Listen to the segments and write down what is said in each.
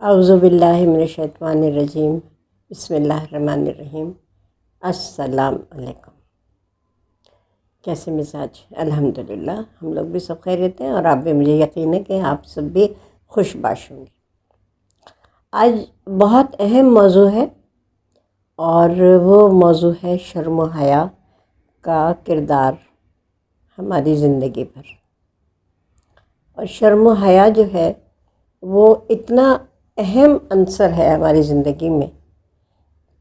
اعوذ باللہ من الشیطان الرجیم، بسم اللہ الرحمن الرحیم۔ السلام علیکم۔ کیسے مزاج؟ الحمدللہ ہم لوگ بھی سب خیریت ہیں، اور آپ بھی، مجھے یقین ہے کہ آپ سب بھی خوش باش ہوں گے۔ آج بہت اہم موضوع ہے، اور وہ موضوع ہے شرم و حیا کا کردار ہماری زندگی پر۔ اور شرم و حیا جو ہے وہ اتنا اہم عنصر ہے ہماری زندگی میں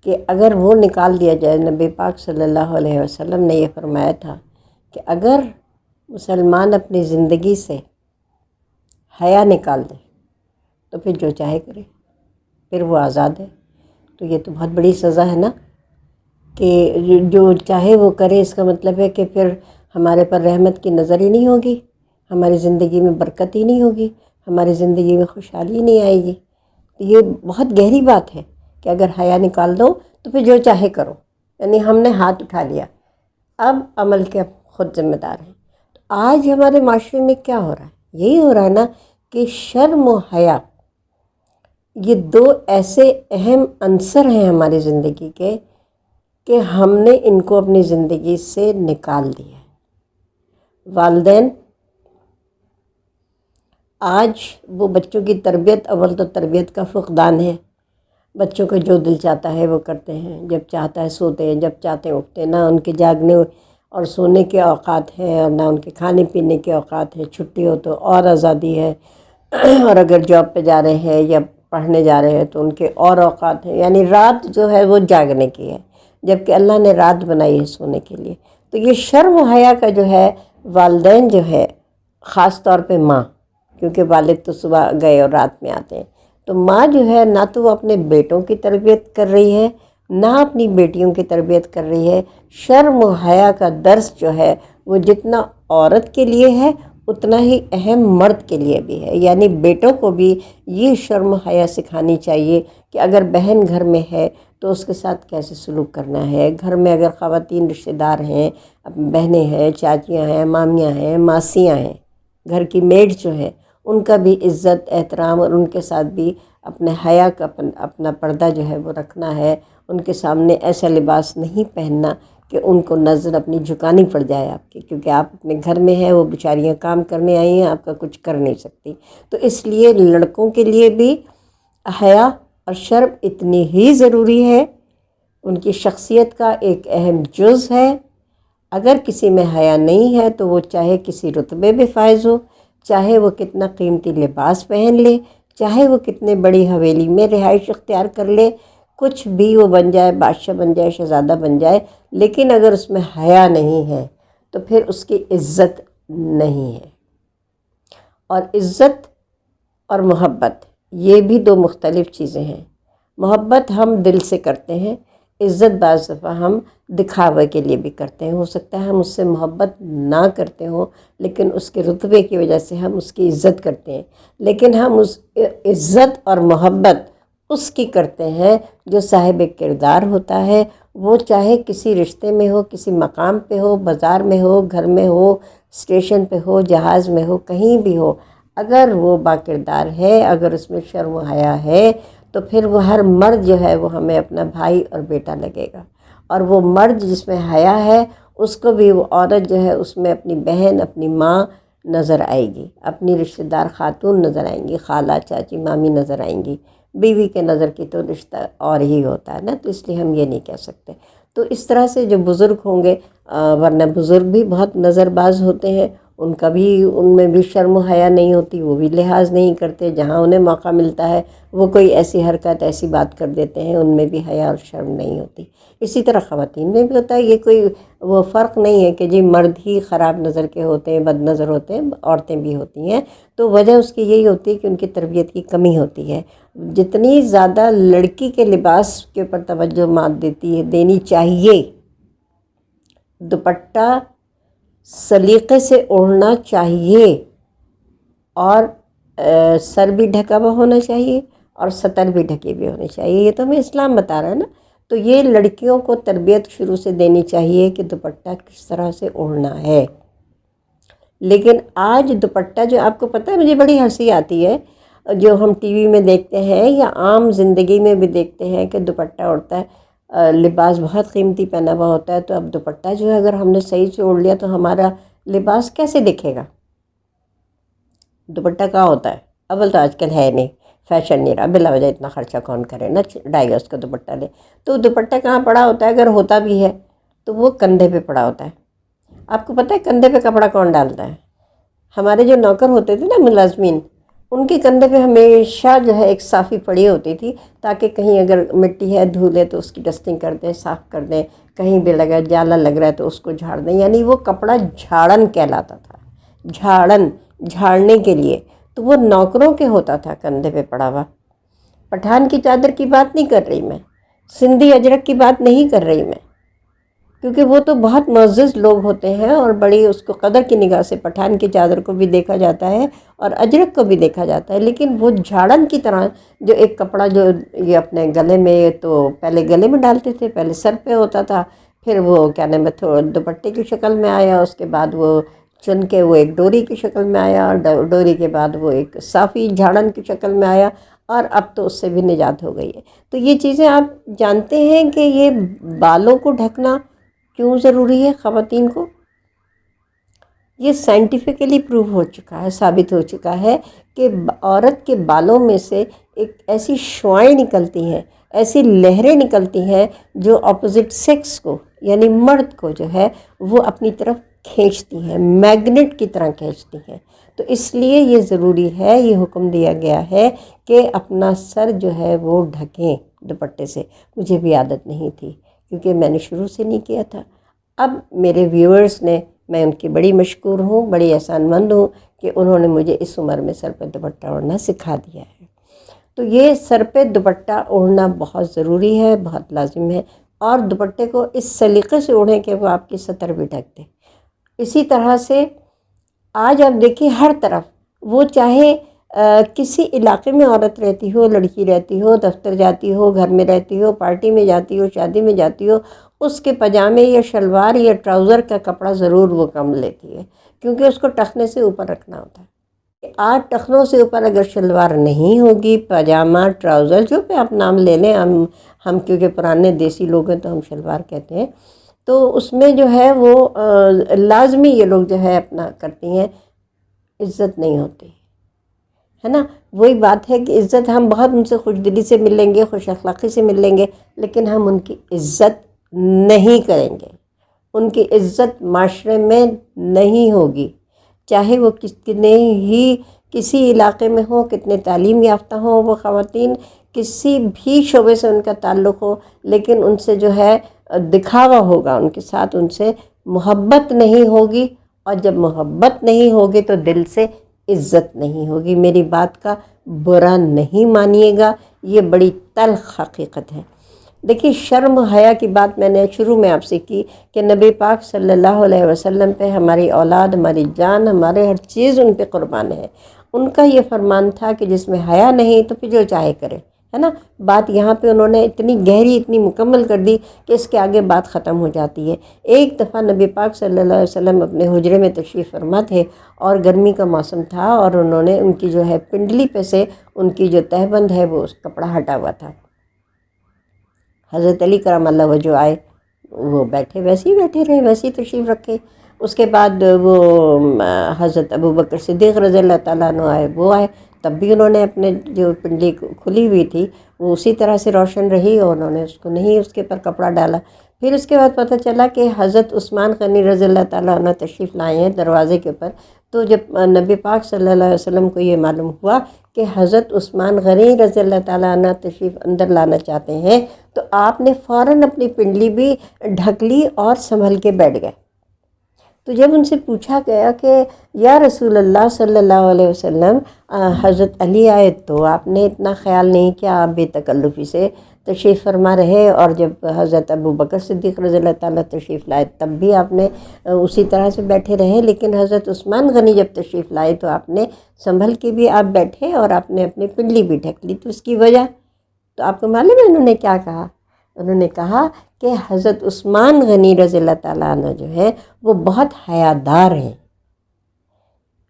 کہ اگر وہ نکال دیا جائے، نبی پاک صلی اللہ علیہ وسلم نے یہ فرمایا تھا کہ اگر مسلمان اپنی زندگی سے حیا نکال دے تو پھر جو چاہے کرے، پھر وہ آزاد ہے۔ تو یہ تو بہت بڑی سزا ہے نا، کہ جو چاہے وہ کرے۔ اس کا مطلب ہے کہ پھر ہمارے پر رحمت کی نظر ہی نہیں ہوگی، ہماری زندگی میں برکت ہی نہیں ہوگی، ہماری زندگی میں خوشحالی نہیں آئے گی۔ تو یہ بہت گہری بات ہے کہ اگر حیا نکال دو تو پھر جو چاہے کرو، یعنی ہم نے ہاتھ اٹھا لیا، اب عمل کے خود ذمہ دار ہیں۔ تو آج ہمارے معاشرے میں کیا ہو رہا ہے؟ یہی ہو رہا ہے نا کہ شرم و حیا یہ دو ایسے اہم عنصر ہیں ہماری زندگی کے کہ ہم نے ان کو اپنی زندگی سے نکال دیا ہے۔ والدین آج وہ بچوں کی تربیت، اول تو تربیت کا فقدان ہے۔ بچوں کو جو دل چاہتا ہے وہ کرتے ہیں، جب چاہتا ہے سوتے ہیں، جب چاہتے ہیں اٹھتے ہیں۔ نہ ان کے جاگنے اور سونے کے اوقات ہیں، اور نہ ان کے کھانے پینے کے اوقات ہیں۔ چھٹی ہو تو اور آزادی ہے، اور اگر جاب پہ جا رہے ہیں یا پڑھنے جا رہے ہیں تو ان کے اور اوقات ہیں۔ یعنی رات جو ہے وہ جاگنے کی ہے، جبکہ اللہ نے رات بنائی ہے سونے کے لیے۔ تو یہ شرم و حیا کا جو ہے، والدین جو ہے، خاص طور پہ ماں، کیونکہ والد تو صبح گئے اور رات میں آتے ہیں، تو ماں جو ہے نہ تو وہ اپنے بیٹوں کی تربیت کر رہی ہے، نہ اپنی بیٹیوں کی تربیت کر رہی ہے۔ شرم و حیا کا درس جو ہے وہ جتنا عورت کے لیے ہے اتنا ہی اہم مرد کے لیے بھی ہے۔ یعنی بیٹوں کو بھی یہ شرم و حیا سکھانی چاہیے کہ اگر بہن گھر میں ہے تو اس کے ساتھ کیسے سلوک کرنا ہے۔ گھر میں اگر خواتین رشتہ دار ہیں، بہنیں ہیں، چاچیاں ہیں، مامیاں ہیں، ماسیاں ہیں، گھر کی میڈ جو ہیں، ان کا بھی عزت احترام، اور ان کے ساتھ بھی اپنے حیا کا اپنا پردہ جو ہے وہ رکھنا ہے۔ ان کے سامنے ایسا لباس نہیں پہننا کہ ان کو نظر اپنی جھکانی پڑ جائے آپ کی، کیونکہ آپ اپنے گھر میں ہیں، وہ بیچاریاں کام کرنے آئی ہیں، آپ کا کچھ کر نہیں سکتی۔ تو اس لیے لڑکوں کے لیے بھی حیا اور شرم اتنی ہی ضروری ہے، ان کی شخصیت کا ایک اہم جز ہے۔ اگر کسی میں حیا نہیں ہے تو وہ چاہے کسی رتبے میں فائز ہو، چاہے وہ کتنا قیمتی لباس پہن لے، چاہے وہ کتنے بڑی حویلی میں رہائش اختیار کر لے، کچھ بھی وہ بن جائے، بادشاہ بن جائے، شہزادہ بن جائے، لیکن اگر اس میں حیا نہیں ہے تو پھر اس کی عزت نہیں ہے۔ اور عزت اور محبت یہ بھی دو مختلف چیزیں ہیں۔ محبت ہم دل سے کرتے ہیں، عزت بعض دفعہ ہم دکھاوے کے لیے بھی کرتے ہیں۔ ہو سکتا ہے ہم اس سے محبت نہ کرتے ہوں، لیکن اس کے رتبے کی وجہ سے ہم اس کی عزت کرتے ہیں۔ لیکن ہم اس عزت اور محبت اس کی کرتے ہیں جو صاحب کردار ہوتا ہے، وہ چاہے کسی رشتے میں ہو، کسی مقام پہ ہو، بازار میں ہو، گھر میں ہو، اسٹیشن پہ ہو، جہاز میں ہو، کہیں بھی ہو۔ اگر وہ با کردار ہے، اگر اس میں شرم و حیا ہے، تو پھر وہ ہر مرد جو ہے وہ ہمیں اپنا بھائی اور بیٹا لگے گا۔ اور وہ مرد جس میں حیا ہے، اس کو بھی وہ عورت جو ہے اس میں اپنی بہن، اپنی ماں نظر آئے گی، اپنی رشتہ دار خاتون نظر آئیں گی، خالہ، چاچی، مامی نظر آئیں گی۔ بیوی کے نظر کی تو رشتہ اور ہی ہوتا ہے نا، تو اس لیے ہم یہ نہیں کہہ سکتے۔ تو اس طرح سے جو بزرگ ہوں گے، ورنہ بزرگ بھی بہت نظر باز ہوتے ہیں، ان کا بھی، ان میں بھی شرم و حیا نہیں ہوتی، وہ بھی لحاظ نہیں کرتے۔ جہاں انہیں موقع ملتا ہے وہ کوئی ایسی حرکت، ایسی بات کر دیتے ہیں، ان میں بھی حیا اور شرم نہیں ہوتی۔ اسی طرح خواتین میں بھی ہوتا ہے۔ یہ کوئی وہ فرق نہیں ہے کہ جی مرد ہی خراب نظر کے ہوتے ہیں، بد نظر ہوتے ہیں، عورتیں بھی ہوتی ہیں۔ تو وجہ اس کی یہی ہوتی ہے کہ ان کی تربیت کی کمی ہوتی ہے۔ جتنی زیادہ لڑکی کے لباس کے اوپر توجہ ماں دینی چاہیے، دوپٹہ سلیقے سے اوڑھنا چاہیے، اور سر بھی ڈھکا ہوا ہونا چاہیے، اور سطر بھی ڈھکی ہوئی ہونی چاہیے۔ یہ تو ہمیں اسلام بتا رہا ہے نا۔ تو یہ لڑکیوں کو تربیت شروع سے دینی چاہیے کہ دوپٹہ کس طرح سے اوڑھنا ہے۔ لیکن آج دوپٹہ جو، آپ کو پتہ ہے، مجھے بڑی ہنسی آتی ہے، جو ہم ٹی وی میں دیکھتے ہیں یا عام زندگی میں بھی دیکھتے ہیں کہ دوپٹہ اڑتا ہے، لباس بہت قیمتی پہنا ہوا ہوتا ہے، تو اب دوپٹہ جو ہے اگر ہم نے صحیح سے اوڑھ لیا تو ہمارا لباس کیسے دکھے گا؟ دوپٹہ کہاں ہوتا ہے؟ اول تو آج کل ہے نہیں، فیشن نہیں رہا، بلا وجہ اتنا خرچہ کون کرے نا 2.5 گز کا دوپٹہ لے. تو دوپٹہ کہاں پڑا ہوتا ہے؟ اگر ہوتا بھی ہے تو وہ کندھے پہ پڑا ہوتا ہے. آپ کو پتہ ہے کندھے پہ کپڑا کون ڈالتا ہے؟ ہمارے جو نوکر ہوتے تھے نا ملازمین، ان کے کندھے پہ ہمیشہ جو ہے ایک صافی پڑی ہوتی تھی، تاکہ کہیں اگر مٹی ہے دھول ہے تو اس کی ڈسٹنگ کر دیں، صاف کر دیں، کہیں بھی لگا جالا لگ رہا ہے تو اس کو جھاڑ دیں. یعنی وہ کپڑا جھاڑن کہلاتا تھا، جھاڑن، جھاڑنے کے لیے. تو وہ نوکروں کے ہوتا تھا کندھے پہ پڑا ہوا. پٹھان کی چادر کی بات نہیں کر رہی میں، سندھی اجرک کی بات نہیں کر رہی میں، کیونکہ وہ تو بہت معزز لوگ ہوتے ہیں اور بڑی اس کو قدر کی نگاہ سے پٹھان کی چادر کو بھی دیکھا جاتا ہے اور اجرک کو بھی دیکھا جاتا ہے. لیکن وہ جھاڑن کی طرح جو ایک کپڑا جو یہ اپنے گلے میں، تو پہلے گلے میں ڈالتے تھے، پہلے سر پہ ہوتا تھا، پھر وہ کیا نام ہے دوپٹے کی شکل میں آیا، اس کے بعد وہ چن کے وہ ایک ڈوری کی شکل میں آیا، اور ڈوری کے بعد وہ ایک صافی جھاڑن کی شکل میں آیا، اور اب تو اس سے بھی نجات ہو گئی ہے. تو یہ چیزیں آپ جانتے ہیں کہ یہ بالوں کو ڈھکنا کیوں ضروری ہے خواتین کو؟ یہ سائنٹیفکلی پروو ہو چکا ہے، ثابت ہو چکا ہے کہ عورت کے بالوں میں سے ایک ایسی شعاعیں نکلتی ہیں، ایسی لہریں نکلتی ہیں جو اپوزٹ سیکس کو یعنی مرد کو جو ہے وہ اپنی طرف کھینچتی ہیں، میگنیٹ کی طرح کھینچتی ہیں. تو اس لیے یہ ضروری ہے، یہ حکم دیا گیا ہے کہ اپنا سر جو ہے وہ ڈھکیں دوپٹے سے. مجھے بھی عادت نہیں تھی کیونکہ میں نے شروع سے نہیں کیا تھا. اب میرے ویورز نے، میں ان کی بڑی مشکور ہوں، بڑی احسان مند ہوں کہ انہوں نے مجھے اس عمر میں سر پہ دوپٹہ اوڑھنا سکھا دیا ہے. تو یہ سر پہ دوپٹہ اوڑھنا بہت ضروری ہے، بہت لازم ہے. اور دوپٹے کو اس سلیقے سے اوڑھیں کہ وہ آپ کی سطر بھی ڈھک دے. اسی طرح سے آج آپ دیکھیں ہر طرف، وہ چاہے کسی علاقے میں عورت رہتی ہو، لڑکی رہتی ہو، دفتر جاتی ہو، گھر میں رہتی ہو، پارٹی میں جاتی ہو، شادی میں جاتی ہو، اس کے پاجامے یا شلوار یا ٹراؤزر کا کپڑا ضرور وہ کم لیتی ہے، کیونکہ اس کو ٹخنے سے اوپر رکھنا ہوتا ہے. آج ٹخنوں سے اوپر اگر شلوار نہیں ہوگی، پاجامہ، ٹراؤزر، جو پہ آپ نام لے لیں، ہم کیونکہ پرانے دیسی لوگ ہیں تو ہم شلوار کہتے ہیں، تو اس میں جو ہے وہ لازمی یہ لوگ جو ہے اپنا کرتی ہیں، عزت نہیں ہوتی ہے نا. وہی بات ہے کہ عزت، ہم بہت ان سے خوش دلی سے ملیں گے، خوش اخلاقی سے ملیں گے، لیکن ہم ان کی عزت نہیں کریں گے، ان کی عزت معاشرے میں نہیں ہوگی. چاہے وہ کتنے ہی کسی علاقے میں ہوں، کتنے تعلیم یافتہ ہوں وہ خواتین، کسی بھی شعبے سے ان کا تعلق ہو، لیکن ان سے جو ہے دکھاوا ہوگا، ان کے ساتھ ان سے محبت نہیں ہوگی. اور جب محبت نہیں ہوگی تو دل سے عزت نہیں ہوگی. میری بات کا برا نہیں مانیے گا، یہ بڑی تلخ حقیقت ہے. دیکھیے شرم و حیا کی بات میں نے شروع میں آپ سے کی کہ نبی پاک صلی اللہ علیہ وسلم پہ ہماری اولاد، ہماری جان، ہمارے ہر چیز ان پہ قربان ہے. ان کا یہ فرمان تھا کہ جس میں حیا نہیں تو پھر جو چاہے کرے، ہے نا. بات یہاں پہ انہوں نے اتنی گہری، اتنی مکمل کر دی کہ اس کے آگے بات ختم ہو جاتی ہے. ایک دفعہ نبی پاک صلی اللہ علیہ وسلم اپنے حجرے میں تشریف فرما تھے اور گرمی کا موسم تھا، اور انہوں نے ان کی جو ہے پنڈلی پہ سے ان کی جو تہبند ہے وہ اس کپڑا ہٹا ہوا تھا. حضرت علی کرم اللہ وجہ آئے، وہ بیٹھے، ویسے ہی بیٹھے رہے، ویسے ہی تشریف رکھے. اس کے بعد وہ حضرت ابوبکر صدیق رضی اللہ تعالیٰ عنہ آئے، وہ آئے، تب بھی انہوں نے اپنے جو پنڈلی کھلی ہوئی تھی وہ اسی طرح سے روشن رہی، اور انہوں نے اس کو نہیں اس کے اوپر کپڑا ڈالا. پھر اس کے بعد پتہ چلا کہ حضرت عثمان غنی رضی اللہ تعالیٰ عنہ تشریف لائے ہیں دروازے کے اوپر. تو جب نبی پاک صلی اللہ علیہ وسلم کو یہ معلوم ہوا کہ حضرت عثمان غنی رضی اللہ تعالیٰ عنہ تشریف اندر لانا چاہتے ہیں، تو آپ نے فوراً اپنی پنڈلی بھی ڈھک لی اور سنبھل کے بیٹھ گئے. تو جب ان سے پوچھا گیا کہ یا رسول اللہ صلی اللہ علیہ وسلم، حضرت علی آئے تو آپ نے اتنا خیال نہیں کیا، آپ بے تکلفی سے تشریف فرما رہے، اور جب حضرت ابوبکر صدیق رضی اللہ تعالیٰ تشریف لائے تب بھی آپ نے اسی طرح سے بیٹھے رہے، لیکن حضرت عثمان غنی جب تشریف لائے تو آپ نے سنبھل کے بھی آپ بیٹھے اور آپ نے اپنی پنڈلی بھی ڈھک لی. تو اس کی وجہ تو آپ کو معلوم ہے انہوں نے کیا کہا؟ انہوں نے کہا کہ حضرت عثمان غنی رضی اللہ تعالیٰ عنہ جو ہے وہ بہت حیادار ہیں.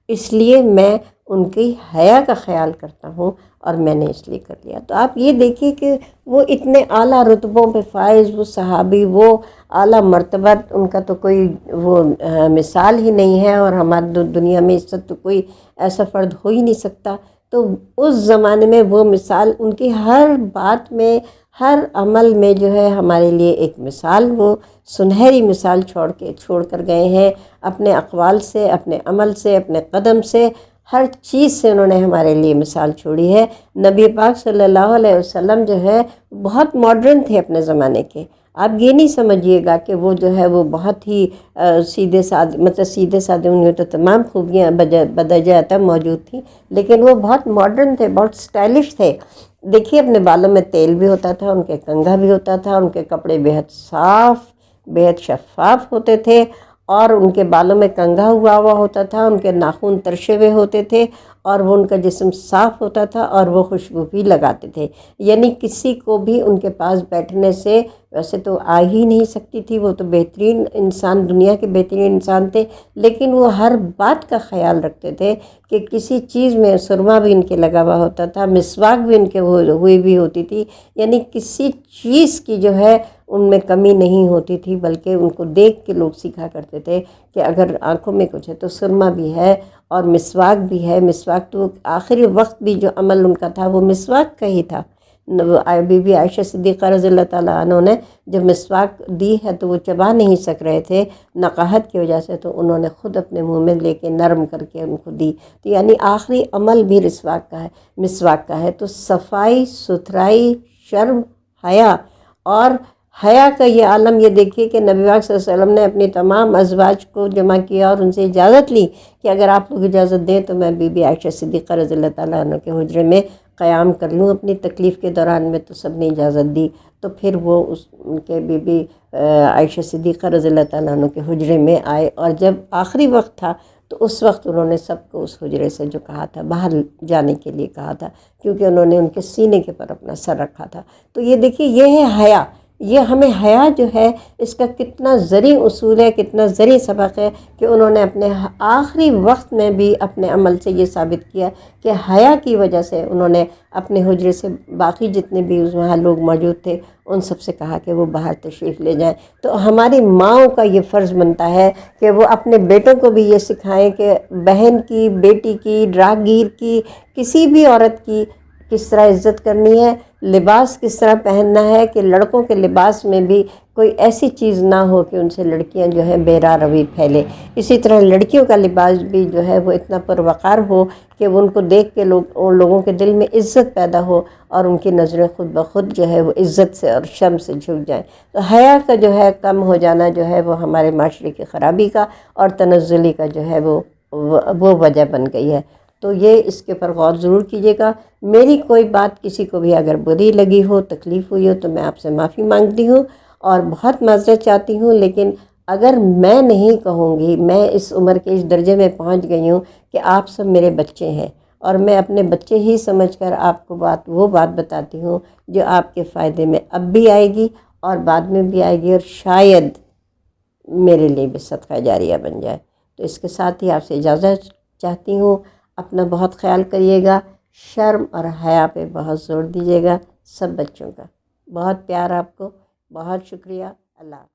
اس لیے میں ان کی حیا کا خیال کرتا ہوں اور میں نے اس لیے کر لیا۔ تو آپ یہ دیکھیے کہ وہ اتنے اعلیٰ رتبوں پہ فائز، وہ صحابی، وہ اعلیٰ مرتبہ، ان کا تو کوئی وہ مثال ہی نہیں ہے، اور ہماری دنیا میں اس وقت تو کوئی ایسا فرد ہو ہی نہیں سکتا۔ تو اس زمانے میں وہ مثال ان کی ہر بات میں، ہر عمل میں جو ہے ہمارے لیے ایک مثال، وہ سنہری مثال چھوڑ کر گئے ہیں، اپنے اقوال سے، اپنے عمل سے، اپنے قدم سے، ہر چیز سے انہوں نے ہمارے لیے مثال چھوڑی ہے۔ نبی پاک صلی اللہ علیہ وسلم جو ہے بہت ماڈرن تھے اپنے زمانے کے۔ آپ یہ نہیں سمجھیے گا کہ وہ جو ہے وہ بہت ہی سیدھے سادے، مطلب سیدھے سادے، ان میں تو تمام خوبیاں بدجہ عطا موجود تھیں، لیکن وہ بہت ماڈرن تھے، بہت اسٹائلش تھے۔ دیکھیے اپنے بالوں میں تیل بھی ہوتا تھا، ان کے کنگھا بھی ہوتا تھا، ان کے کپڑے بہت صاف، بہت شفاف ہوتے تھے، اور ان کے بالوں میں کنگھا ہوا ہوتا تھا، ان کے ناخن ترشے ہوئے ہوتے تھے، اور وہ ان کا جسم صاف ہوتا تھا، اور وہ خوشبو بھی لگاتے تھے۔ یعنی کسی کو بھی ان کے پاس بیٹھنے سے ویسے تو آ ہی نہیں سکتی تھی، وہ تو بہترین انسان، دنیا کے بہترین انسان تھے، لیکن وہ ہر بات کا خیال رکھتے تھے کہ کسی چیز میں سرما بھی ان کے لگا ہوا ہوتا تھا، مسواک بھی ان کے ہوئی بھی ہوتی تھی، یعنی کسی چیز کی جو ہے ان میں کمی نہیں ہوتی تھی، بلکہ ان کو دیکھ کے لوگ سیکھا کرتے تھے کہ اگر آنکھوں میں کچھ ہے تو سرما بھی ہے اور مسواک بھی ہے۔ مسواک تو آخری وقت بھی جو عمل ان کا تھا وہ مسواک کا ہی تھا۔ بی بی عائشہ صدیقہ رضی اللہ تعالیٰ عنہ نے جب مسواک دی ہے تو وہ چبا نہیں سک رہے تھے نقاہت کی وجہ سے، تو انہوں نے خود اپنے منہ میں لے کے نرم کر کے ان کو دی۔ تو یعنی آخری عمل بھی مسواک کا ہے۔ تو صفائی ستھرائی، شرم، حیا، اور حیا کا یہ عالم، یہ دیکھیے کہ نبی پاک صلی اللہ علیہ وسلم نے اپنی تمام ازواج کو جمع کیا اور ان سے اجازت لی کہ اگر آپ لوگ اجازت دیں تو میں بی بی عائشہ صدیقہ رضی اللہ تعالیٰ عنہ کے حجرے میں قیام کر لوں اپنی تکلیف کے دوران میں، تو سب نے اجازت دی۔ تو پھر وہ ان کے بی بی عائشہ صدیقہ رضی اللہ تعالیٰ عنہ کے حجرے میں آئے، اور جب آخری وقت تھا تو اس وقت انہوں نے سب کو اس حجرے سے جو کہا تھا، باہر جانے کے لیے کہا تھا، کیونکہ انہوں نے ان کے سینے کے پر اپنا سر رکھا تھا۔ تو یہ دیکھیے یہ ہے حیا۔ یہ ہمیں حیا جو ہے اس کا کتنا زرعی اصول ہے، کتنا زرعی سبق ہے کہ انہوں نے اپنے آخری وقت میں بھی اپنے عمل سے یہ ثابت کیا کہ حیا کی وجہ سے انہوں نے اپنے حجرے سے باقی جتنے بھی وہاں لوگ موجود تھے ان سب سے کہا کہ وہ باہر تشریف لے جائیں۔ تو ہماری ماؤں کا یہ فرض بنتا ہے کہ وہ اپنے بیٹوں کو بھی یہ سکھائیں کہ بہن کی، بیٹی کی، راہگیر کی، کسی بھی عورت کی کس طرح عزت کرنی ہے، لباس کس طرح پہننا ہے، کہ لڑکوں کے لباس میں بھی کوئی ایسی چیز نہ ہو کہ ان سے لڑکیاں جو ہے بے راہ روی پھیلے۔ اسی طرح لڑکیوں کا لباس بھی جو ہے وہ اتنا پروقار ہو کہ ان کو دیکھ کے ان لوگوں کے دل میں عزت پیدا ہو، اور ان کی نظریں خود بخود جو ہے وہ عزت سے اور شرم سے جھک جائیں۔ تو حیا کا جو ہے کم ہو جانا جو ہے وہ ہمارے معاشرے کی خرابی کا اور تنزلی کا جو ہے وہ وجہ بن گئی ہے۔ تو یہ اس کے پر غور ضرور کیجیے گا۔ میری کوئی بات کسی کو بھی اگر بری لگی ہو، تکلیف ہوئی ہو، تو میں آپ سے معافی مانگتی ہوں اور بہت معذرت چاہتی ہوں، لیکن اگر میں نہیں کہوں گی، میں اس عمر کے اس درجے میں پہنچ گئی ہوں کہ آپ سب میرے بچے ہیں، اور میں اپنے بچے ہی سمجھ کر آپ کو وہ بات بتاتی ہوں جو آپ کے فائدے میں اب بھی آئے گی اور بعد میں بھی آئے گی، اور شاید میرے لیے بھی صدقہ جاریہ بن جائے۔ تو اس کے ساتھ ہی آپ سے اجازت چاہتی ہوں۔ اپنا بہت خیال کریے گا، شرم اور حیا پہ بہت زور دیجیے گا، سب بچوں کا۔ بہت پیار آپ کو، بہت شکریہ، اللہ حافظ۔